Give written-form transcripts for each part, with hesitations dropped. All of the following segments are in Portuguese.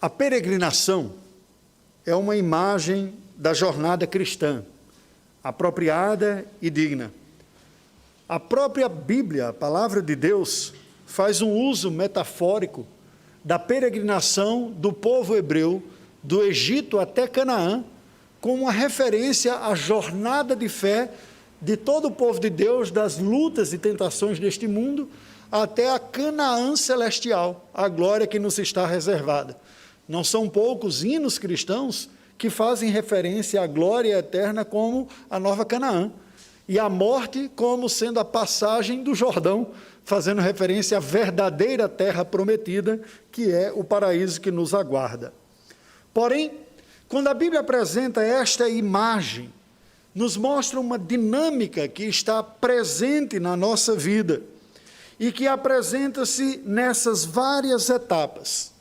A peregrinação é uma imagem da jornada cristã, apropriada e digna. A própria Bíblia, a palavra de Deus, faz um uso metafórico da peregrinação do povo hebreu do Egito até Canaã, como uma referência à jornada de fé de todo o povo de Deus, das lutas e tentações deste mundo, até a Canaã celestial, a glória que nos está reservada. Não são poucos hinos cristãos que fazem referência à glória eterna como a nova Canaã, e a morte como sendo a passagem do Jordão, fazendo referência à verdadeira terra prometida, que é o paraíso que nos aguarda. Porém, quando a Bíblia apresenta esta imagem, nos mostra uma dinâmica que está presente na nossa vida e que apresenta-se nessas várias etapas.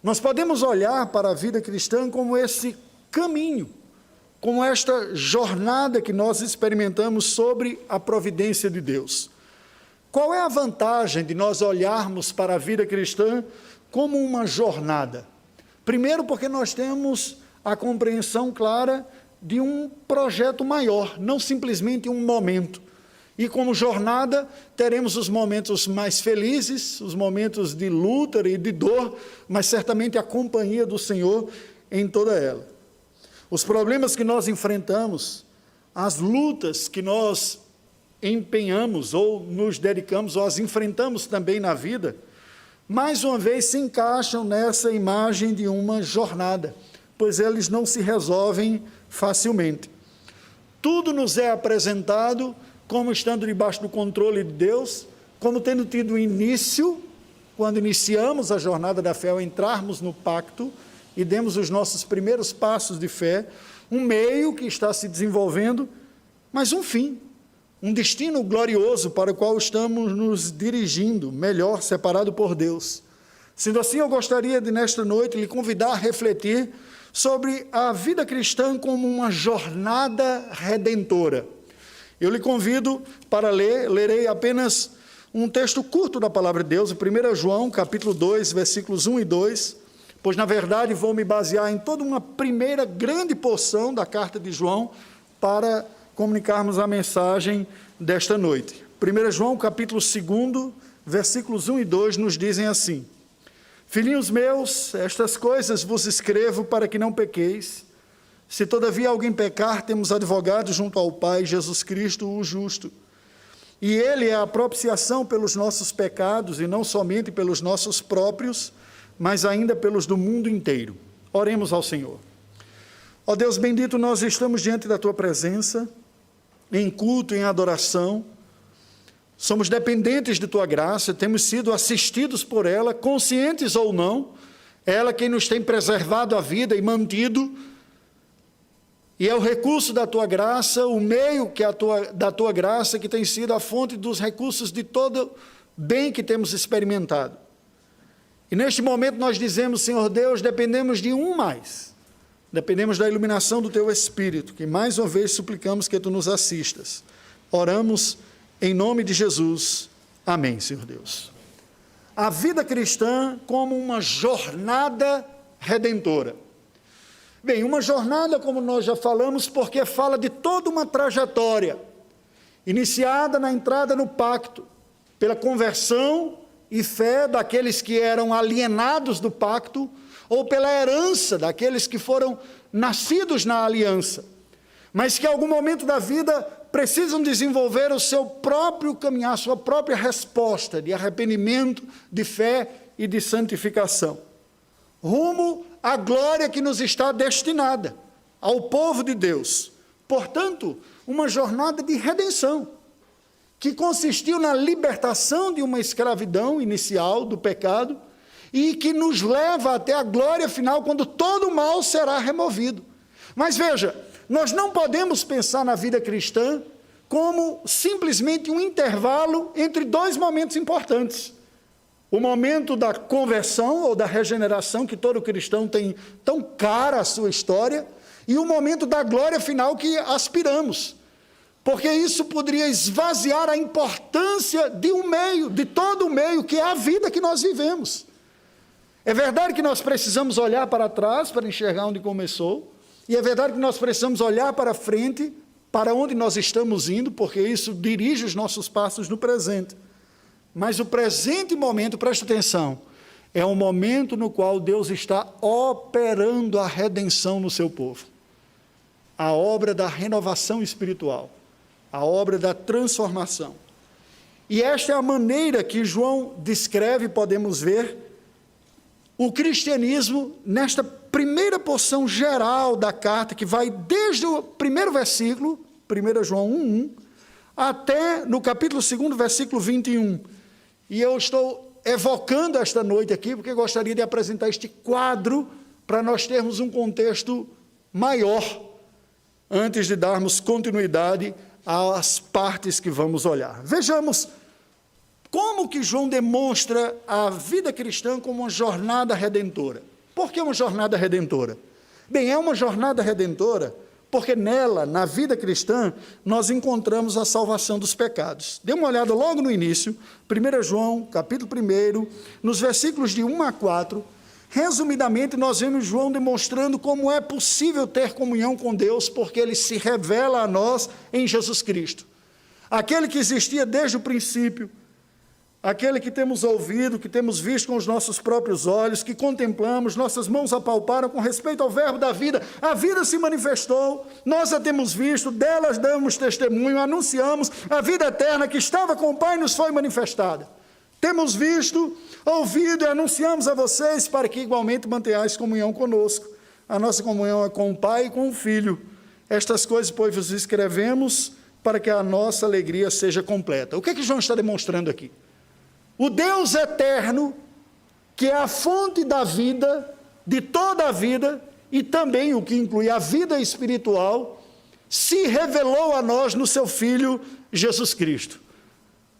Nós podemos olhar para a vida cristã como esse caminho, como esta jornada que nós experimentamos sobre a providência de Deus. Qual é a vantagem de nós olharmos para a vida cristã como uma jornada? Primeiro, porque nós temos a compreensão clara de um projeto maior, não simplesmente um momento. E como jornada, teremos os momentos mais felizes, os momentos de luta e de dor, mas certamente a companhia do Senhor em toda ela. Os problemas que nós enfrentamos, as lutas que nós empenhamos ou nos dedicamos, ou as enfrentamos também na vida, mais uma vez se encaixam nessa imagem de uma jornada, pois eles não se resolvem facilmente. Tudo nos é apresentado como estando debaixo do controle de Deus, como tendo tido início, quando iniciamos a jornada da fé, ao entrarmos no pacto e demos os nossos primeiros passos de fé, um meio que está se desenvolvendo, mas um fim, um destino glorioso para o qual estamos nos dirigindo, melhor, separado por Deus. Sendo assim, eu gostaria de, nesta noite, lhe convidar a refletir sobre a vida cristã como uma jornada redentora. Eu lhe convido para lerei apenas um texto curto da palavra de Deus, 1 João, capítulo 2, versículos 1 e 2, pois, na verdade, vou me basear em toda uma primeira grande porção da carta de João para comunicarmos a mensagem desta noite. 1 João, capítulo 2, versículos 1 e 2, nos dizem assim: Filhinhos meus, estas coisas vos escrevo para que não pequeis. Se todavia alguém pecar, temos advogado junto ao Pai, Jesus Cristo, o justo. E ele é a propiciação pelos nossos pecados, e não somente pelos nossos próprios, mas ainda pelos do mundo inteiro. Oremos ao Senhor. Ó Deus bendito, nós estamos diante da Tua presença, em culto, em adoração. Somos dependentes de Tua graça, temos sido assistidos por ela, conscientes ou não, ela quem nos tem preservado a vida e mantido, e é o recurso da Tua graça, o meio da Tua graça que tem sido a fonte dos recursos de todo bem que temos experimentado. E neste momento nós dizemos, Senhor Deus, dependemos de um mais. Dependemos da iluminação do Teu Espírito, que mais uma vez suplicamos que Tu nos assistas. Oramos em nome de Jesus. Amém, Senhor Deus. A vida cristã como uma jornada redentora. Bem, uma jornada, como nós já falamos, porque fala de toda uma trajetória, iniciada na entrada no pacto, pela conversão e fé daqueles que eram alienados do pacto, ou pela herança daqueles que foram nascidos na aliança, mas que em algum momento da vida precisam desenvolver o seu próprio caminhar, a sua própria resposta de arrependimento, de fé e de santificação, rumo à glória que nos está destinada, ao povo de Deus. Portanto, uma jornada de redenção, que consistiu na libertação de uma escravidão inicial do pecado e que nos leva até a glória final, quando todo o mal será removido. Mas veja, nós não podemos pensar na vida cristã como simplesmente um intervalo entre dois momentos importantes. O momento da conversão ou da regeneração, que todo cristão tem tão cara a sua história, e o momento da glória final que aspiramos. Porque isso poderia esvaziar a importância de um meio, de todo o meio, que é a vida que nós vivemos. É verdade que nós precisamos olhar para trás para enxergar onde começou, e é verdade que nós precisamos olhar para frente, para onde nós estamos indo, porque isso dirige os nossos passos no presente. Mas o presente momento, presta atenção, é um momento no qual Deus está operando a redenção no seu povo. A obra da renovação espiritual, a obra da transformação. E esta é a maneira que João descreve, podemos ver, o cristianismo nesta primeira porção geral da carta, que vai desde o primeiro versículo, 1 João 1:1, até no capítulo 2, versículo 21. E eu estou evocando esta noite aqui, porque gostaria de apresentar este quadro para nós termos um contexto maior, antes de darmos continuidade às partes que vamos olhar. Vejamos como que João demonstra a vida cristã como uma jornada redentora. Por que uma jornada redentora? Bem, é uma jornada redentora porque nela, na vida cristã, nós encontramos a salvação dos pecados. Dê uma olhada logo no início, 1 João, capítulo 1, nos versículos de 1 a 4, resumidamente nós vemos João demonstrando como é possível ter comunhão com Deus, porque ele se revela a nós em Jesus Cristo. Aquele que existia desde o princípio, aquele que temos ouvido, que temos visto com os nossos próprios olhos, que contemplamos, nossas mãos apalparam com respeito ao verbo da vida. A vida se manifestou, nós a temos visto, delas damos testemunho, anunciamos a vida eterna que estava com o Pai e nos foi manifestada. Temos visto, ouvido e anunciamos a vocês para que igualmente mantenhais comunhão conosco. A nossa comunhão é com o Pai e com o Filho. Estas coisas, pois, vos escrevemos para que a nossa alegria seja completa. O que é que João está demonstrando aqui? O Deus eterno, que é a fonte da vida, de toda a vida, e também o que inclui a vida espiritual, se revelou a nós no seu Filho Jesus Cristo.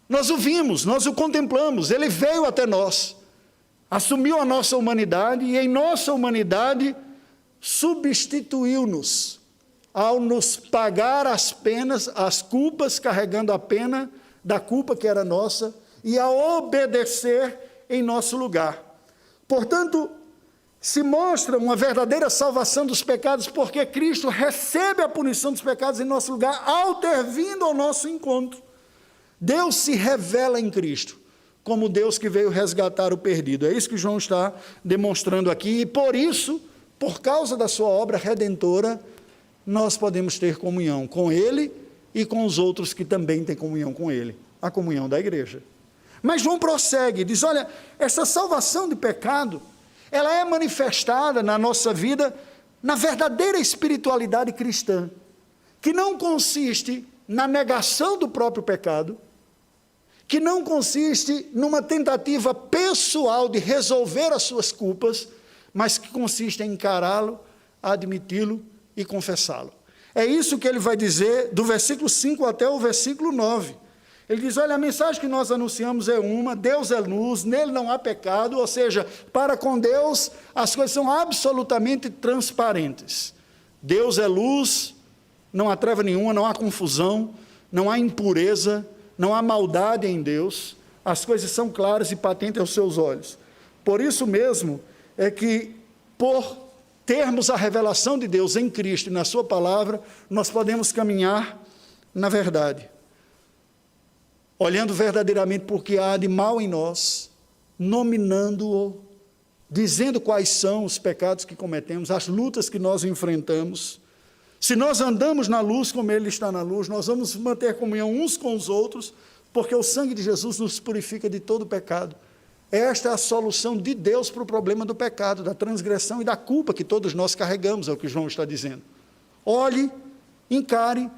Nós o vimos, nós o contemplamos, ele veio até nós, assumiu a nossa humanidade e em nossa humanidade substituiu-nos, ao nos pagar as penas, as culpas, carregando a pena da culpa que era nossa, e a obedecer em nosso lugar. Portanto, se mostra uma verdadeira salvação dos pecados, porque Cristo recebe a punição dos pecados em nosso lugar, ao ter vindo ao nosso encontro. Deus se revela em Cristo, como Deus que veio resgatar o perdido. É isso que João está demonstrando aqui, e por isso, por causa da sua obra redentora, nós podemos ter comunhão com Ele e com os outros que também têm comunhão com Ele, a comunhão da igreja. Mas João prossegue, diz, olha, essa salvação de pecado, ela é manifestada na nossa vida, na verdadeira espiritualidade cristã, que não consiste na negação do próprio pecado, que não consiste numa tentativa pessoal de resolver as suas culpas, mas que consiste em encará-lo, admiti-lo e confessá-lo. É isso que ele vai dizer do versículo 5 até o versículo 9. Ele diz, olha, a mensagem que nós anunciamos é uma, Deus é luz, nele não há pecado, ou seja, para com Deus as coisas são absolutamente transparentes. Deus é luz, não há treva nenhuma, não há confusão, não há impureza, não há maldade em Deus, as coisas são claras e patentes aos seus olhos. Por isso mesmo é que, por termos a revelação de Deus em Cristo e na sua palavra, nós podemos caminhar na verdade, olhando verdadeiramente porque há de mal em nós, nominando-o, dizendo quais são os pecados que cometemos, as lutas que nós enfrentamos. Se nós andamos na luz como Ele está na luz, nós vamos manter comunhão uns com os outros, porque o sangue de Jesus nos purifica de todo pecado. Esta é a solução de Deus para o problema do pecado, da transgressão e da culpa que todos nós carregamos, é o que João está dizendo. Olhe, encare,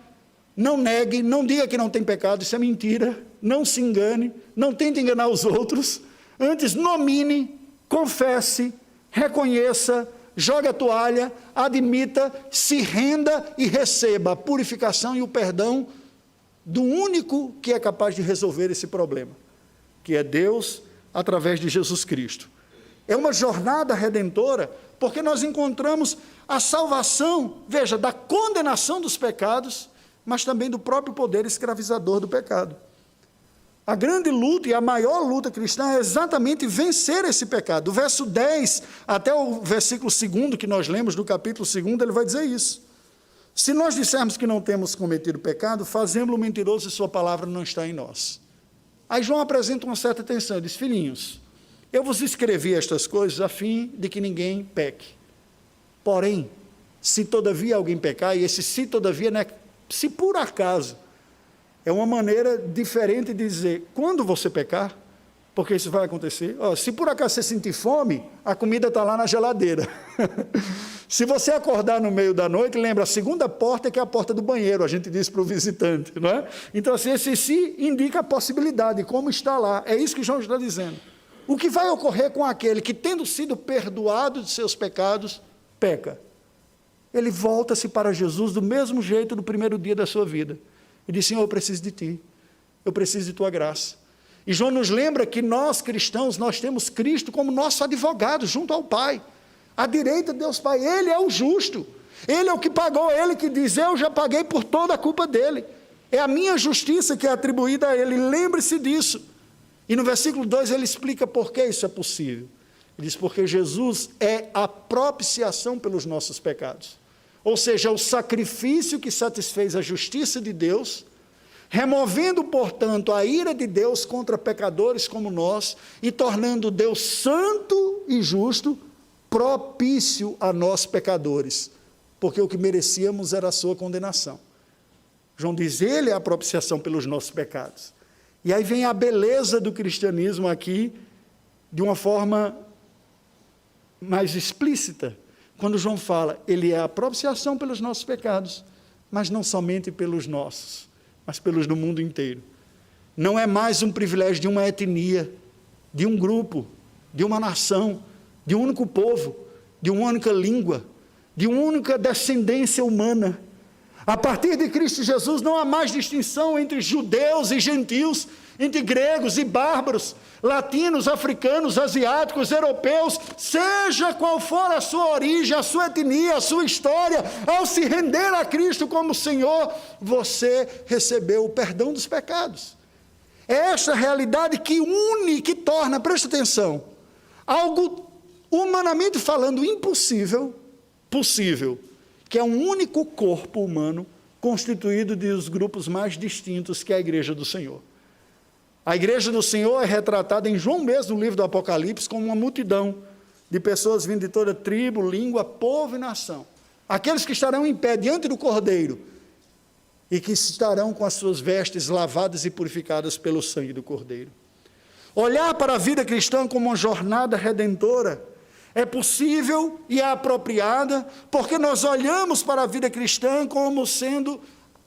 não negue, não diga que não tem pecado, isso é mentira, não se engane, não tente enganar os outros, antes nomine, confesse, reconheça, jogue a toalha, admita, se renda e receba a purificação e o perdão do único que é capaz de resolver esse problema, que é Deus através de Jesus Cristo. É uma jornada redentora, porque nós encontramos a salvação, veja, da condenação dos pecados, mas também do próprio poder escravizador do pecado. A grande luta e a maior luta cristã é exatamente vencer esse pecado. Do verso 10 até o versículo 2 que nós lemos, do capítulo 2, ele vai dizer isso. Se nós dissermos que não temos cometido pecado, fazemos-lo mentiroso e sua palavra não está em nós. Aí João apresenta uma certa tensão, ele diz: filhinhos, eu vos escrevi estas coisas a fim de que ninguém peque. Porém, se todavia alguém pecar, e esse se todavia não é se por acaso, é uma maneira diferente de dizer, quando você pecar, porque isso vai acontecer, se por acaso você sentir fome, a comida está lá na geladeira. Se você acordar no meio da noite, lembra, a segunda porta é que é a porta do banheiro, a gente diz para o visitante, não é? Então, assim, esse se indica a possibilidade, como está lá, é isso que João está dizendo. O que vai ocorrer com aquele que, tendo sido perdoado de seus pecados, peca? Ele volta-se para Jesus do mesmo jeito do primeiro dia da sua vida. E diz: Senhor, eu preciso de Ti, eu preciso de Tua graça. E João nos lembra que nós, cristãos, nós temos Cristo como nosso advogado junto ao Pai, à direita de Deus Pai. Ele é o justo, Ele é o que pagou, Ele que diz: eu já paguei por toda a culpa dele, é a minha justiça que é atribuída a Ele, lembre-se disso. E no versículo 2 ele explica por que isso é possível. Ele diz: porque Jesus é a propiciação pelos nossos pecados. Ou seja, o sacrifício que satisfez a justiça de Deus, removendo, portanto, a ira de Deus contra pecadores como nós, e tornando Deus santo e justo, propício a nós pecadores, porque o que merecíamos era a sua condenação. João diz: Ele é a propiciação pelos nossos pecados. E aí vem a beleza do cristianismo aqui, de uma forma mais explícita, quando João fala, Ele é a propiciação pelos nossos pecados, mas não somente pelos nossos, mas pelos do mundo inteiro. Não é mais um privilégio de uma etnia, de um grupo, de uma nação, de um único povo, de uma única língua, de uma única descendência humana. A partir de Cristo Jesus não há mais distinção entre judeus e gentios, entre gregos e bárbaros, latinos, africanos, asiáticos, europeus, seja qual for a sua origem, a sua etnia, a sua história, ao se render a Cristo como Senhor, você recebeu o perdão dos pecados. É esta realidade que une, que torna, presta atenção, algo humanamente falando impossível, possível, que é um único corpo humano constituído dos grupos mais distintos que é a Igreja do Senhor. A Igreja do Senhor é retratada em João mesmo, no livro do Apocalipse, como uma multidão de pessoas vindo de toda tribo, língua, povo e nação. Aqueles que estarão em pé diante do Cordeiro e que estarão com as suas vestes lavadas e purificadas pelo sangue do Cordeiro. Olhar para a vida cristã como uma jornada redentora é possível e é apropriada, porque nós olhamos para a vida cristã como sendo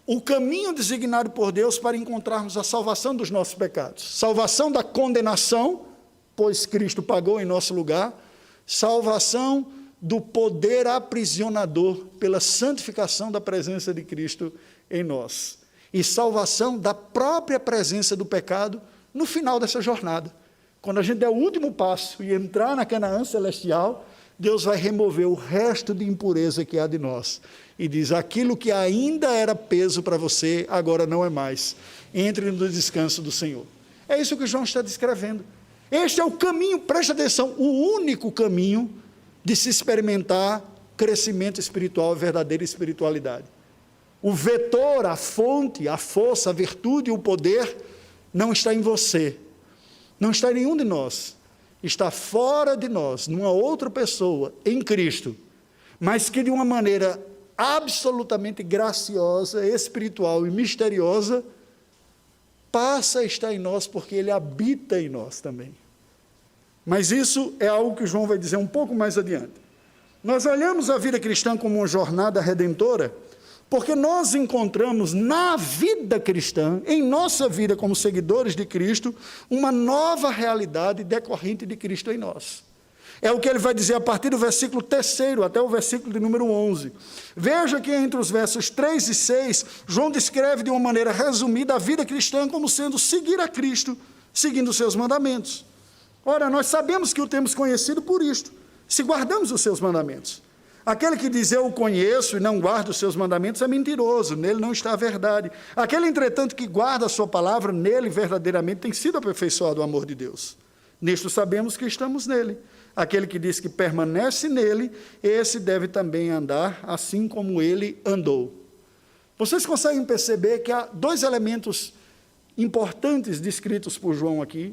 o caminho designado por Deus para encontrarmos a salvação dos nossos pecados. Salvação da condenação, pois Cristo pagou em nosso lugar. Salvação do poder aprisionador pela santificação da presença de Cristo em nós. E salvação da própria presença do pecado no final dessa jornada. Quando a gente der o último passo e entrar na Canaã celestial, Deus vai remover o resto de impureza que há de nós. E diz: aquilo que ainda era peso para você, agora não é mais. Entre no descanso do Senhor. É isso que João está descrevendo. Este é o caminho, preste atenção, o único caminho de se experimentar crescimento espiritual e verdadeira espiritualidade. O vetor, a fonte, a força, a virtude e o poder não está em você, não está em nenhum de nós, está fora de nós, numa outra pessoa, em Cristo, mas que de uma maneira absolutamente graciosa, espiritual e misteriosa, passa a estar em nós, porque Ele habita em nós também. Mas isso é algo que João vai dizer um pouco mais adiante. Nós olhamos a vida cristã como uma jornada redentora, porque nós encontramos na vida cristã, em nossa vida como seguidores de Cristo, uma nova realidade decorrente de Cristo em nós. É o que ele vai dizer a partir do versículo 3º até o versículo de número 11. Veja que entre os versos 3 e 6, João descreve de uma maneira resumida a vida cristã como sendo seguir a Cristo, seguindo os seus mandamentos. Ora, nós sabemos que o temos conhecido por isto, se guardamos os seus mandamentos. Aquele que diz eu o conheço e não guarda os seus mandamentos é mentiroso, nele não está a verdade. Aquele, entretanto, que guarda a sua palavra, nele verdadeiramente tem sido aperfeiçoado o amor de Deus. Nisto sabemos que estamos nele. Aquele que diz que permanece nele, esse deve também andar assim como ele andou. Vocês conseguem perceber que há dois elementos importantes descritos por João aqui.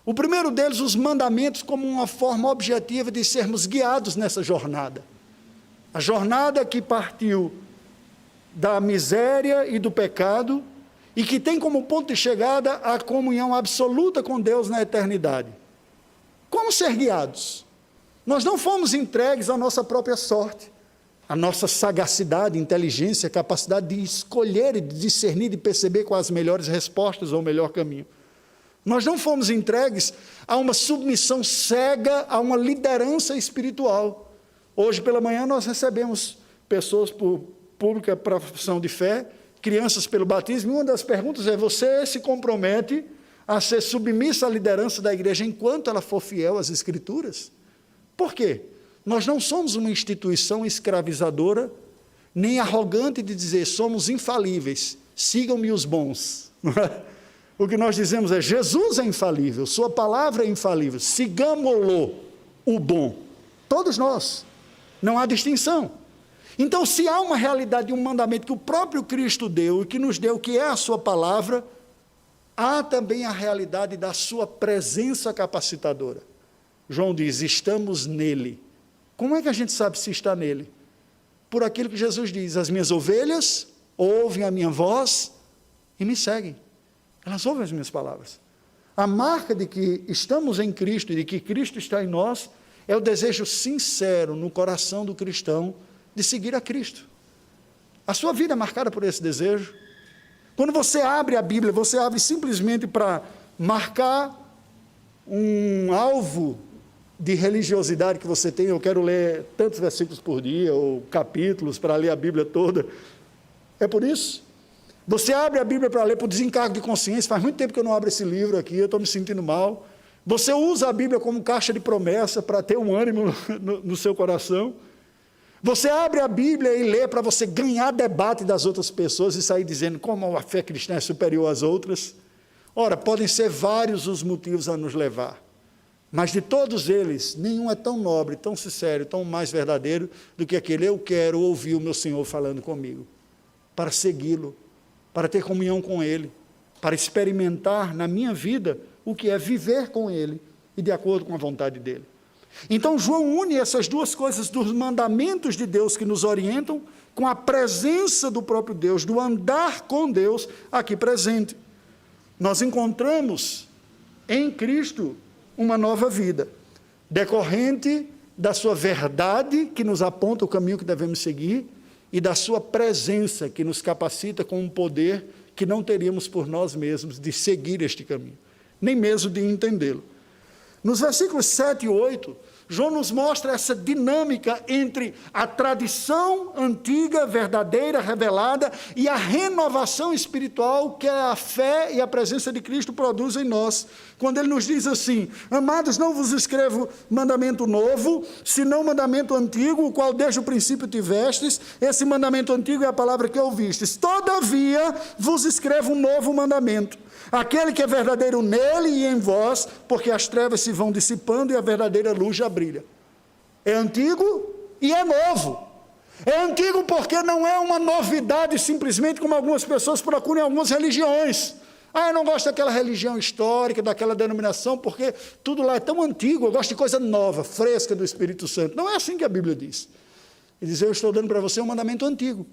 O primeiro deles, os mandamentos como uma forma objetiva de sermos guiados nessa jornada. A jornada que partiu da miséria e do pecado e que tem como ponto de chegada a comunhão absoluta com Deus na eternidade. Como ser guiados? Nós não fomos entregues à nossa própria sorte, à nossa sagacidade, inteligência, capacidade de escolher e de discernir, de perceber quais as melhores respostas ou o melhor caminho. Nós não fomos entregues a uma submissão cega, a uma liderança espiritual. Hoje pela manhã nós recebemos pessoas por pública profissão de fé, crianças pelo batismo, e uma das perguntas é: você se compromete a ser submissa à liderança da igreja enquanto ela for fiel às Escrituras? Por quê? Nós não somos uma instituição escravizadora, nem arrogante de dizer somos infalíveis, sigam-me os bons. O que nós dizemos é: Jesus é infalível, sua palavra é infalível, sigamo-lo, o bom. Todos nós, não há distinção. Então, se há uma realidade, um mandamento que o próprio Cristo deu e que nos deu, que é a sua palavra, há também a realidade da sua presença capacitadora. João diz: estamos nele. Como é que a gente sabe se está nele? Por aquilo que Jesus diz: as minhas ovelhas ouvem a minha voz e me seguem. Elas ouvem as minhas palavras. A marca de que estamos em Cristo e de que Cristo está em nós é o desejo sincero no coração do cristão de seguir a Cristo. A sua vida é marcada por esse desejo. Quando você abre a Bíblia, você abre simplesmente para marcar um alvo de religiosidade que você tem. Eu quero ler tantos versículos por dia, ou capítulos, para ler a Bíblia toda. É por isso. Você abre a Bíblia para ler por desencargo de consciência. Faz muito tempo que eu não abro esse livro aqui, eu estou me sentindo mal. Você usa a Bíblia como caixa de promessa para ter um ânimo no seu coração. Você abre a Bíblia e lê para você ganhar debate das outras pessoas e sair dizendo como a fé cristã é superior às outras. Ora, podem ser vários os motivos a nos levar, mas de todos eles, nenhum é tão nobre, tão sincero, tão mais verdadeiro do que aquele: eu quero ouvir o meu Senhor falando comigo, para segui-lo, para ter comunhão com Ele, para experimentar na minha vida o que é viver com Ele e de acordo com a vontade dEle. Então João une essas duas coisas dos mandamentos de Deus que nos orientam com a presença do próprio Deus, do andar com Deus aqui presente. Nós encontramos em Cristo uma nova vida, decorrente da sua verdade que nos aponta o caminho que devemos seguir e da sua presença que nos capacita com um poder que não teríamos por nós mesmos de seguir este caminho, nem mesmo de entendê-lo. Nos versículos 7 e 8, João nos mostra essa dinâmica entre a tradição antiga, verdadeira, revelada, e a renovação espiritual que a fé e a presença de Cristo produzem em nós. Quando ele nos diz assim: amados, não vos escrevo mandamento novo, senão mandamento antigo, o qual desde o princípio tivestes. Esse mandamento antigo é a palavra que ouvistes. Todavia vos escrevo um novo mandamento, aquele que é verdadeiro nele e em vós, porque as trevas se vão dissipando e a verdadeira luz já brilha. É antigo e é novo. É antigo porque não é uma novidade simplesmente como algumas pessoas procuram em algumas religiões. Eu não gosto daquela religião histórica, daquela denominação, porque tudo lá é tão antigo. Eu gosto de coisa nova, fresca do Espírito Santo. Não é assim que a Bíblia diz. Ele diz: eu estou dando para você um mandamento antigo.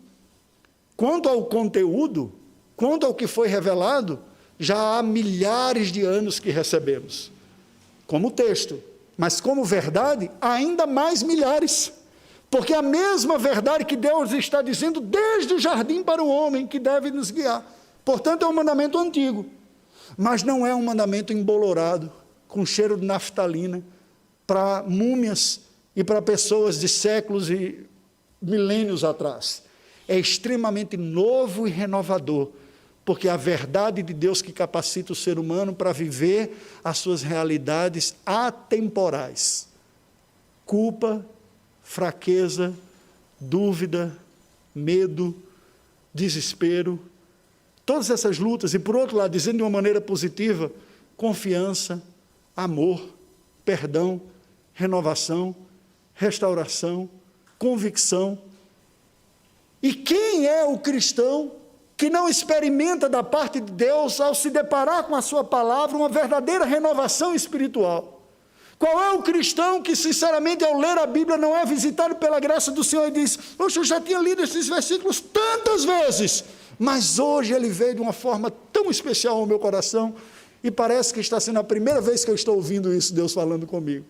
Quanto ao conteúdo, quanto ao que foi revelado, já há milhares de anos que recebemos, como texto, mas como verdade, ainda mais milhares, porque a mesma verdade que Deus está dizendo desde o jardim para o homem, que deve nos guiar. Portanto, é um mandamento antigo, mas não é um mandamento embolorado, com cheiro de naftalina, para múmias e para pessoas de séculos e milênios atrás. É extremamente novo e renovador, porque é a verdade de Deus que capacita o ser humano para viver as suas realidades atemporais. Culpa, fraqueza, dúvida, medo, desespero, todas essas lutas, e por outro lado, dizendo de uma maneira positiva, confiança, amor, perdão, renovação, restauração, convicção. E quem é o cristão que não experimenta da parte de Deus, ao se deparar com a sua palavra, uma verdadeira renovação espiritual? Qual é o cristão que, sinceramente, ao ler a Bíblia, não é visitado pela graça do Senhor e diz: poxa, eu já tinha lido esses versículos tantas vezes, mas hoje ele veio de uma forma tão especial ao meu coração, e parece que está sendo a primeira vez que eu estou ouvindo isso, Deus falando comigo.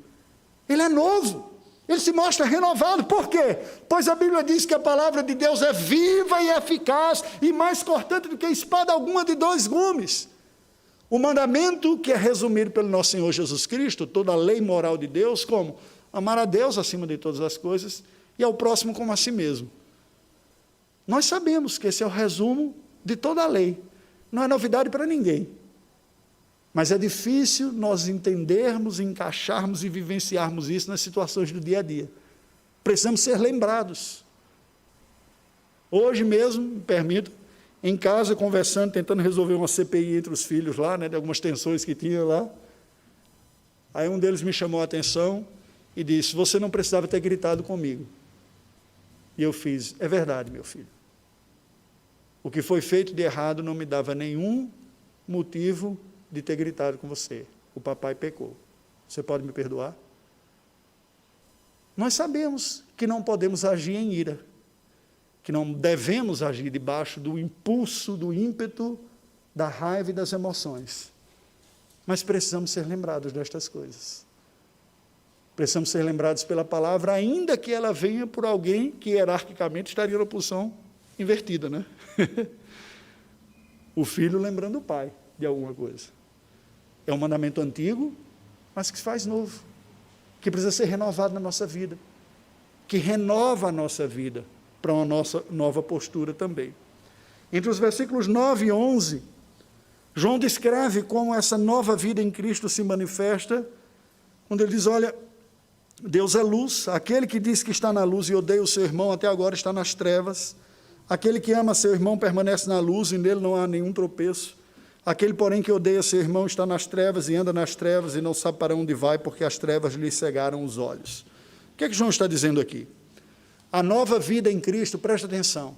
Ele é novo, ele se mostra renovado. Por quê? Pois a Bíblia diz que a palavra de Deus é viva e eficaz, e mais cortante do que espada alguma de 2 gumes. O mandamento que é resumido pelo nosso Senhor Jesus Cristo, toda a lei moral de Deus, como amar a Deus acima de todas as coisas, e ao próximo como a si mesmo. Nós sabemos que esse é o resumo de toda a lei, não é novidade para ninguém. Mas é difícil nós entendermos, encaixarmos e vivenciarmos isso nas situações do dia a dia. Precisamos ser lembrados. Hoje mesmo, me permito, em casa, conversando, tentando resolver uma CPI entre os filhos lá, de algumas tensões que tinha lá. Aí um deles me chamou a atenção e disse: você não precisava ter gritado comigo. E eu fiz: é verdade, meu filho. O que foi feito de errado não me dava nenhum motivo de ter gritado com você. O papai pecou. Você pode me perdoar? Nós sabemos que não podemos agir em ira, que não devemos agir debaixo do impulso, do ímpeto, da raiva e das emoções. Mas precisamos ser lembrados destas coisas. Precisamos ser lembrados pela palavra, ainda que ela venha por alguém que hierarquicamente estaria na posição invertida, né? O filho lembrando o pai de alguma coisa. É um mandamento antigo, mas que se faz novo, que precisa ser renovado na nossa vida, que renova a nossa vida para uma nossa nova postura também. Entre os versículos 9 e 11, João descreve como essa nova vida em Cristo se manifesta, quando ele diz: olha, Deus é luz, aquele que diz que está na luz e odeia o seu irmão, até agora está nas trevas. Aquele que ama seu irmão permanece na luz e nele não há nenhum tropeço. Aquele, porém, que odeia seu irmão está nas trevas e anda nas trevas e não sabe para onde vai, porque as trevas lhe cegaram os olhos. O que é que João está dizendo aqui? A nova vida em Cristo, presta atenção,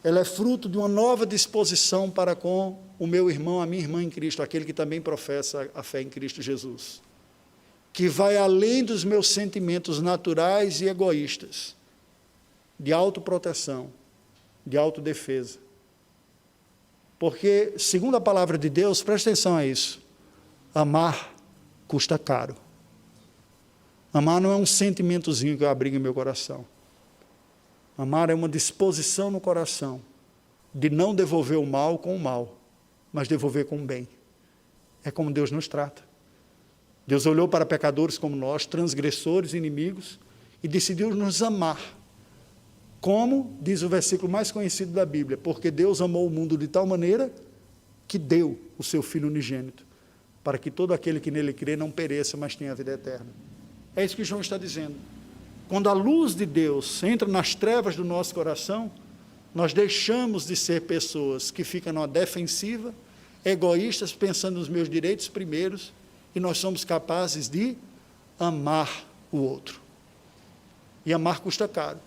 ela é fruto de uma nova disposição para com o meu irmão, a minha irmã em Cristo, aquele que também professa a fé em Cristo Jesus, que vai além dos meus sentimentos naturais e egoístas, de autoproteção, de autodefesa. Porque, segundo a palavra de Deus, presta atenção a isso, amar custa caro. Amar não é um sentimentozinho que eu abrigo em meu coração. Amar é uma disposição no coração de não devolver o mal com o mal, mas devolver com o bem. É como Deus nos trata. Deus olhou para pecadores como nós, transgressores, inimigos, e decidiu nos amar. Como diz o versículo mais conhecido da Bíblia: porque Deus amou o mundo de tal maneira que deu o seu Filho unigênito, para que todo aquele que nele crê não pereça, mas tenha a vida eterna. É isso que João está dizendo. Quando a luz de Deus entra nas trevas do nosso coração, nós deixamos de ser pessoas que ficam numa defensiva, egoístas, pensando nos meus direitos primeiros, e nós somos capazes de amar o outro. E amar custa caro.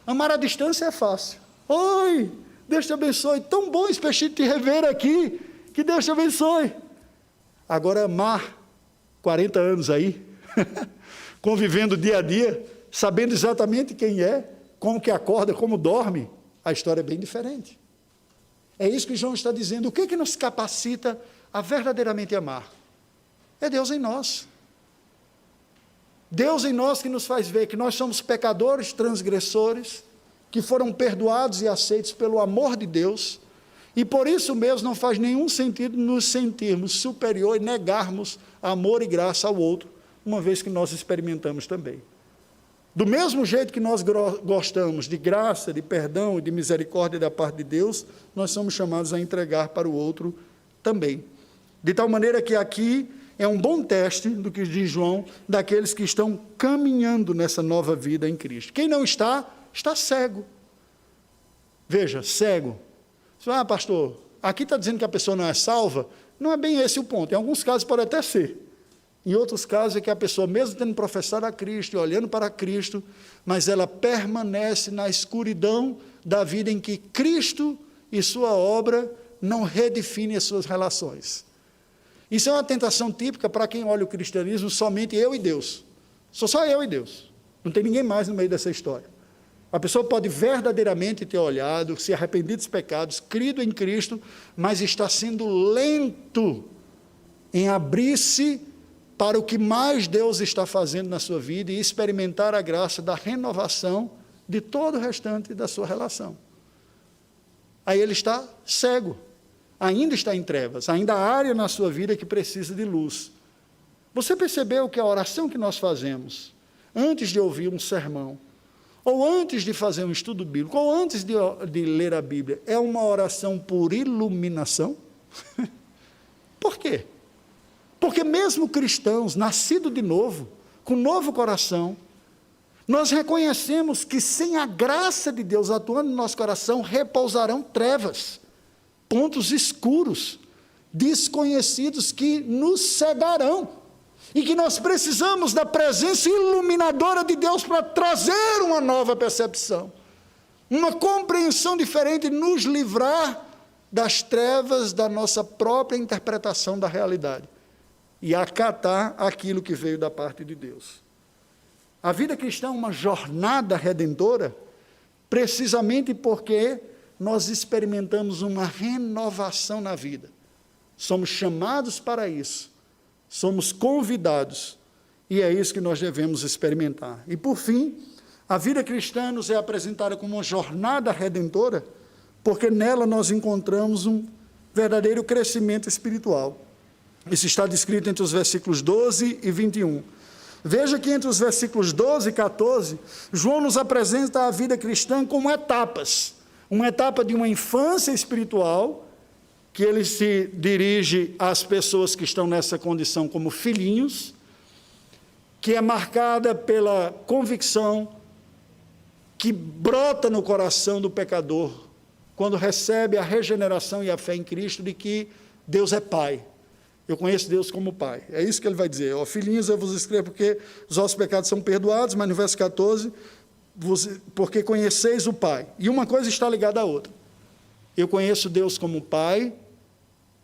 Amar à distância é fácil. Oi, Deus te abençoe, tão bom esse peixinho te rever aqui, que Deus te abençoe. Agora amar 40 anos aí, convivendo dia a dia, sabendo exatamente quem é, como que acorda, como dorme, a história é bem diferente. É isso que João está dizendo. O que é que nos capacita a verdadeiramente amar? É Deus em nós. Deus em nós que nos faz ver que nós somos pecadores, transgressores, que foram perdoados e aceitos pelo amor de Deus, e por isso mesmo não faz nenhum sentido nos sentirmos superior e negarmos amor e graça ao outro, uma vez que nós experimentamos também. Do mesmo jeito que nós gostamos de graça, de perdão e de misericórdia da parte de Deus, nós somos chamados a entregar para o outro também. De tal maneira que aqui, é um bom teste do que diz João, daqueles que estão caminhando nessa nova vida em Cristo. Quem não está, está cego. Veja, cego. Ah, pastor, aqui está dizendo que a pessoa não é salva? Não é bem esse o ponto. Em alguns casos pode até ser. Em outros casos é que a pessoa, mesmo tendo professado a Cristo e olhando para Cristo, mas ela permanece na escuridão da vida em que Cristo e sua obra não redefinem as suas relações. Isso é uma tentação típica para quem olha o cristianismo somente eu e Deus. Sou só eu e Deus. Não tem ninguém mais no meio dessa história. A pessoa pode verdadeiramente ter olhado, se arrependido dos pecados, crido em Cristo, mas está sendo lento em abrir-se para o que mais Deus está fazendo na sua vida e experimentar a graça da renovação de todo o restante da sua relação. Aí ele está cego, ainda está em trevas, ainda há área na sua vida que precisa de luz. Você percebeu que a oração que nós fazemos, antes de ouvir um sermão, ou antes de fazer um estudo bíblico, ou antes de ler a Bíblia, é uma oração por iluminação? Por quê? Porque mesmo cristãos, nascidos de novo, com novo coração, nós reconhecemos que sem a graça de Deus atuando no nosso coração, repousarão trevas, pontos escuros, desconhecidos que nos cegarão. E que nós precisamos da presença iluminadora de Deus para trazer uma nova percepção, uma compreensão diferente, nos livrar das trevas da nossa própria interpretação da realidade e acatar aquilo que veio da parte de Deus. A vida cristã é uma jornada redentora, precisamente porque nós experimentamos uma renovação na vida. Somos chamados para isso. Somos convidados, e é isso que nós devemos experimentar. E, por fim, a vida cristã nos é apresentada como uma jornada redentora, porque nela nós encontramos um verdadeiro crescimento espiritual. Isso está descrito entre os versículos 12 e 21. Veja que entre os versículos 12 e 14, João nos apresenta a vida cristã como etapas. Uma etapa de uma infância espiritual, que ele se dirige às pessoas que estão nessa condição como filhinhos, que é marcada pela convicção que brota no coração do pecador, quando recebe a regeneração e a fé em Cristo, de que Deus é Pai. Eu conheço Deus como Pai. É isso que ele vai dizer. Ó, filhinhos, eu vos escrevo porque os vossos pecados são perdoados, mas no verso 14, porque conheceis o Pai. E uma coisa está ligada à outra. Eu conheço Deus como Pai,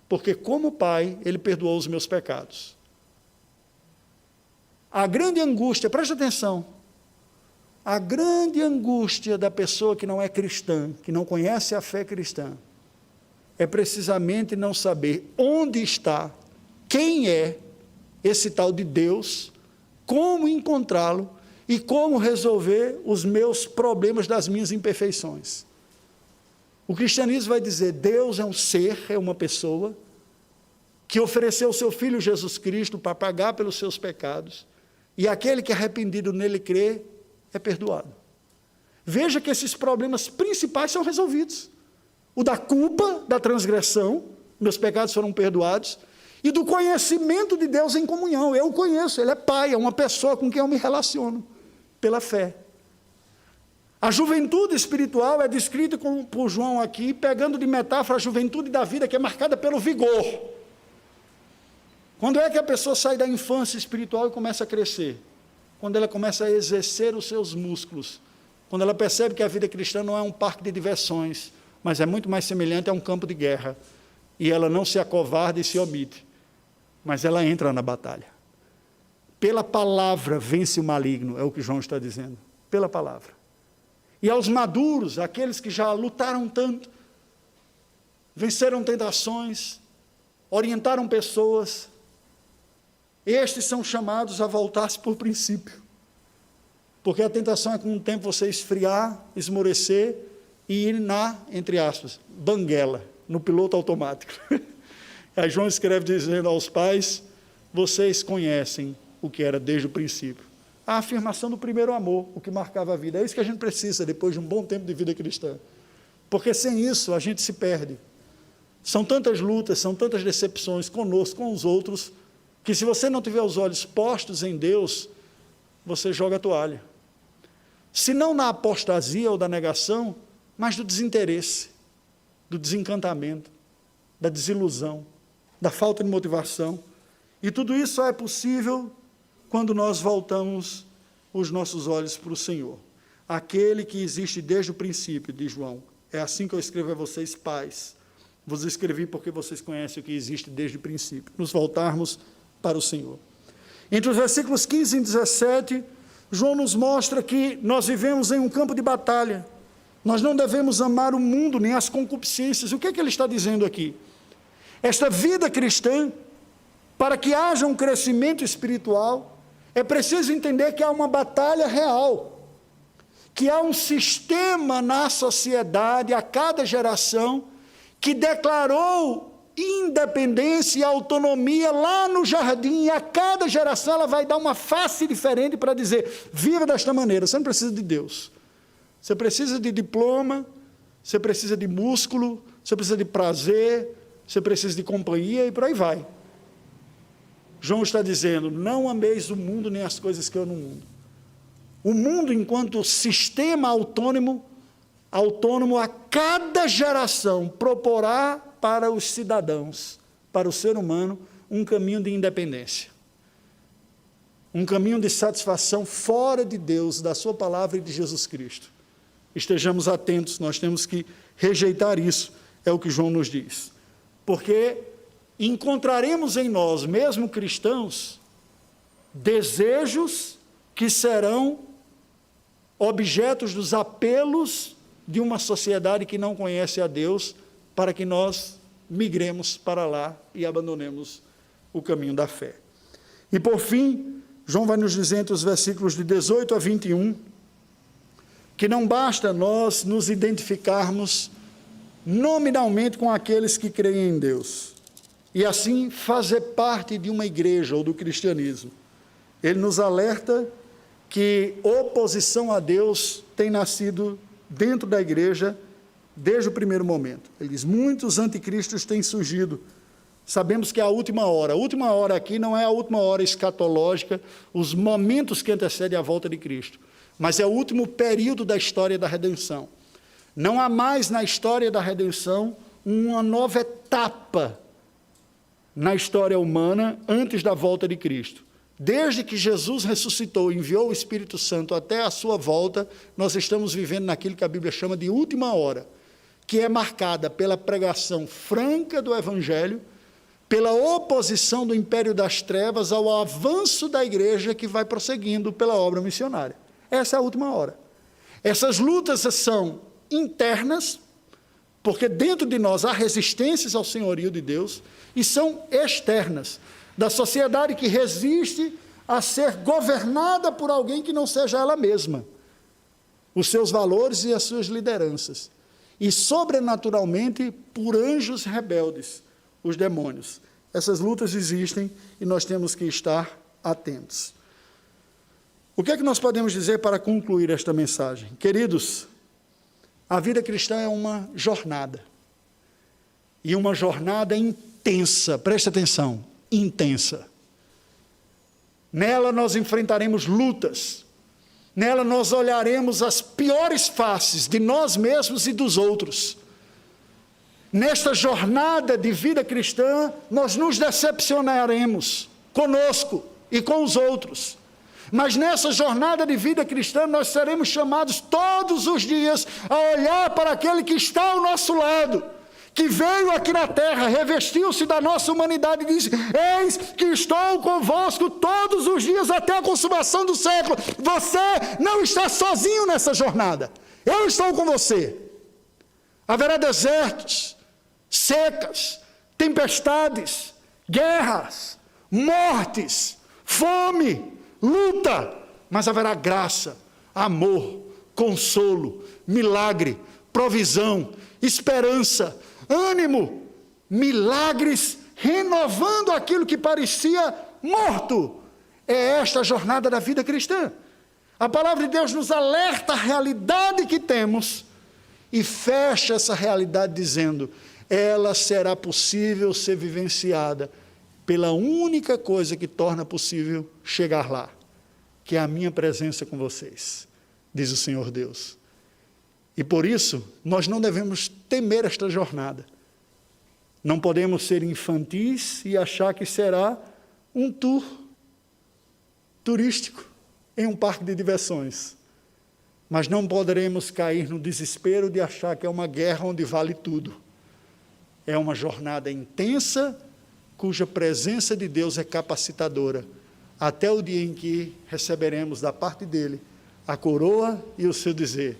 porque como Pai, Ele perdoou os meus pecados. A grande angústia, preste atenção, a grande angústia da pessoa que não é cristã, que não conhece a fé cristã, é precisamente não saber onde está, quem é esse tal de Deus, como encontrá-lo e como resolver os meus problemas das minhas imperfeições. O cristianismo vai dizer, Deus é um ser, é uma pessoa, que ofereceu o seu Filho Jesus Cristo para pagar pelos seus pecados, e aquele que arrependido nele crê, é perdoado. Veja que esses problemas principais são resolvidos. O da culpa, da transgressão, meus pecados foram perdoados, e do conhecimento de Deus em comunhão. Eu o conheço, Ele é Pai, é uma pessoa com quem eu me relaciono, pela fé. A juventude espiritual é descrita por João aqui, pegando de metáfora a juventude da vida, que é marcada pelo vigor. Quando é que a pessoa sai da infância espiritual e começa a crescer? Quando ela começa a exercer os seus músculos. Quando ela percebe que a vida cristã não é um parque de diversões, mas é muito mais semelhante a um campo de guerra. E ela não se acovarda e se omite, mas ela entra na batalha. Pela palavra vence o maligno, é o que João está dizendo. Pela palavra. E aos maduros, aqueles que já lutaram tanto, venceram tentações, orientaram pessoas, estes são chamados a voltar-se por princípio. Porque a tentação é com o tempo você esfriar, esmorecer e ir na, entre aspas, banguela, no piloto automático. Aí João escreve dizendo aos pais, vocês conhecem o que era desde o princípio. A afirmação do primeiro amor, o que marcava a vida. É isso que a gente precisa depois de um bom tempo de vida cristã. Porque sem isso a gente se perde. São tantas lutas, são tantas decepções conosco, com os outros, que se você não tiver os olhos postos em Deus, você joga a toalha. Se não na apostasia ou da negação, mas do desinteresse, do desencantamento, da desilusão, da falta de motivação. E tudo isso só é possível quando nós voltamos os nossos olhos para o Senhor. Aquele que existe desde o princípio, diz João. É assim que eu escrevo a vocês, pais. Vos escrevi porque vocês conhecem o que existe desde o princípio. Nos voltarmos para o Senhor. Entre os versículos 15 e 17, João nos mostra que nós vivemos em um campo de batalha. Nós não devemos amar o mundo nem as concupiscências. O que é que ele está dizendo aqui? Esta vida cristã, para que haja um crescimento espiritual, é preciso entender que há uma batalha real, que há um sistema na sociedade, a cada geração, que declarou independência e autonomia lá no jardim, e a cada geração ela vai dar uma face diferente para dizer, viva desta maneira. Você não precisa de Deus, você precisa de diploma, você precisa de músculo, você precisa de prazer, você precisa de companhia, e por aí vai. João está dizendo, não ameis o mundo nem as coisas que há no mundo. O mundo, enquanto sistema autônomo, a cada geração proporá para os cidadãos, para o ser humano, um caminho de independência. Um caminho de satisfação fora de Deus, da sua palavra e de Jesus Cristo. Estejamos atentos, nós temos que rejeitar isso, é o que João nos diz. Porque encontraremos em nós, mesmo cristãos, desejos que serão objetos dos apelos de uma sociedade que não conhece a Deus, para que nós migremos para lá e abandonemos o caminho da fé. E por fim, João vai nos dizer entre os versículos de 18 a 21, que não basta nós nos identificarmos nominalmente com aqueles que creem em Deus, e assim fazer parte de uma igreja ou do cristianismo. Ele nos alerta que oposição a Deus tem nascido dentro da igreja desde o primeiro momento. Ele diz, muitos anticristos têm surgido. Sabemos que é a última hora aqui não é a última hora escatológica, os momentos que antecedem a volta de Cristo, mas é o último período da história da redenção. Não há mais na história da redenção uma nova etapa na história humana antes da volta de Cristo. Desde que Jesus ressuscitou e enviou o Espírito Santo até a sua volta, nós estamos vivendo naquilo que a Bíblia chama de última hora, que é marcada pela pregação franca do Evangelho, pela oposição do império das trevas ao avanço da igreja que vai prosseguindo pela obra missionária. Essa é a última hora. Essas lutas são internas, porque dentro de nós há resistências ao senhorio de Deus, e são externas, da sociedade que resiste a ser governada por alguém que não seja ela mesma, os seus valores e as suas lideranças, e sobrenaturalmente por anjos rebeldes, os demônios. Essas lutas existem e nós temos que estar atentos. O que é que nós podemos dizer para concluir esta mensagem? Queridos, a vida cristã é uma jornada, e uma jornada intensa, preste atenção, intensa. Nela nós enfrentaremos lutas, nela nós olharemos as piores faces de nós mesmos e dos outros. Nesta jornada de vida cristã, nós nos decepcionaremos conosco e com os outros. Mas nessa jornada de vida cristã, nós seremos chamados todos os dias a olhar para aquele que está ao nosso lado, que veio aqui na terra, revestiu-se da nossa humanidade e disse, eis que estou convosco todos os dias até a consumação do século. Você não está sozinho nessa jornada, eu estou com você. Haverá desertos, secas, tempestades, guerras, mortes, fome, luta, mas haverá graça, amor, consolo, milagre, provisão, esperança, ânimo, milagres, renovando aquilo que parecia morto. É esta a jornada da vida cristã. A palavra de Deus nos alerta a realidade que temos e fecha essa realidade dizendo, ela será possível ser vivenciada pela única coisa que torna possível chegar lá, que é a minha presença com vocês, diz o Senhor Deus. E por isso, nós não devemos temer esta jornada. Não podemos ser infantis e achar que será um tour turístico em um parque de diversões. Mas não poderemos cair no desespero de achar que é uma guerra onde vale tudo. É uma jornada intensa, cuja presença de Deus é capacitadora, até o dia em que receberemos da parte dele a coroa e o seu dizer: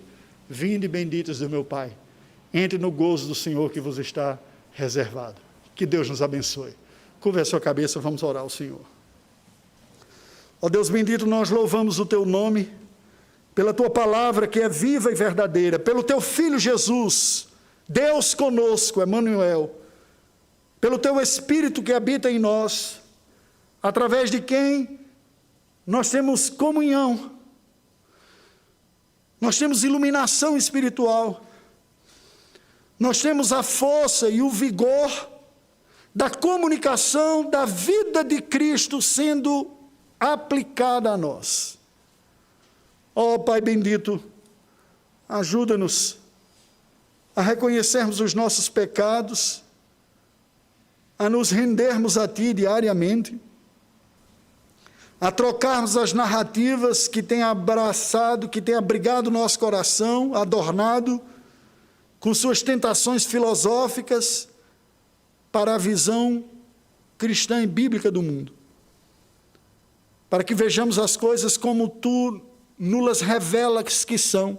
vinde benditos do meu Pai, entre no gozo do Senhor que vos está reservado. Que Deus nos abençoe. Curva a sua cabeça, vamos orar ao Senhor. Ó Deus bendito, nós louvamos o teu nome, pela tua palavra que é viva e verdadeira, pelo teu Filho Jesus, Deus conosco, Emmanuel, pelo teu Espírito que habita em nós, através de quem nós temos comunhão, nós temos iluminação espiritual, nós temos a força e o vigor da comunicação da vida de Cristo sendo aplicada a nós. Ó Pai bendito, ajuda-nos a reconhecermos os nossos pecados, a nos rendermos a Ti diariamente, a trocarmos as narrativas que têm abraçado, que têm abrigado o nosso coração, adornado com suas tentações filosóficas para a visão cristã e bíblica do mundo. Para que vejamos as coisas como Tu nulas revelas que são,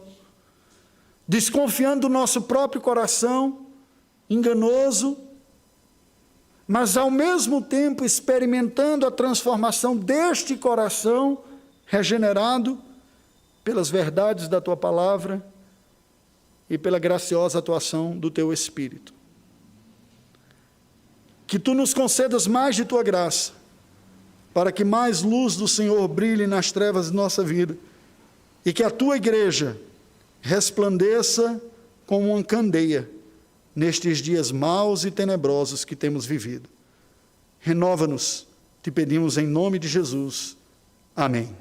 desconfiando do nosso próprio coração, enganoso, mas ao mesmo tempo experimentando a transformação deste coração regenerado pelas verdades da Tua palavra e pela graciosa atuação do Teu Espírito. Que Tu nos concedas mais de Tua graça, para que mais luz do Senhor brilhe nas trevas de nossa vida, e que a Tua igreja resplandeça como uma candeia nestes dias maus e tenebrosos que temos vivido. Renova-nos, te pedimos em nome de Jesus. Amém.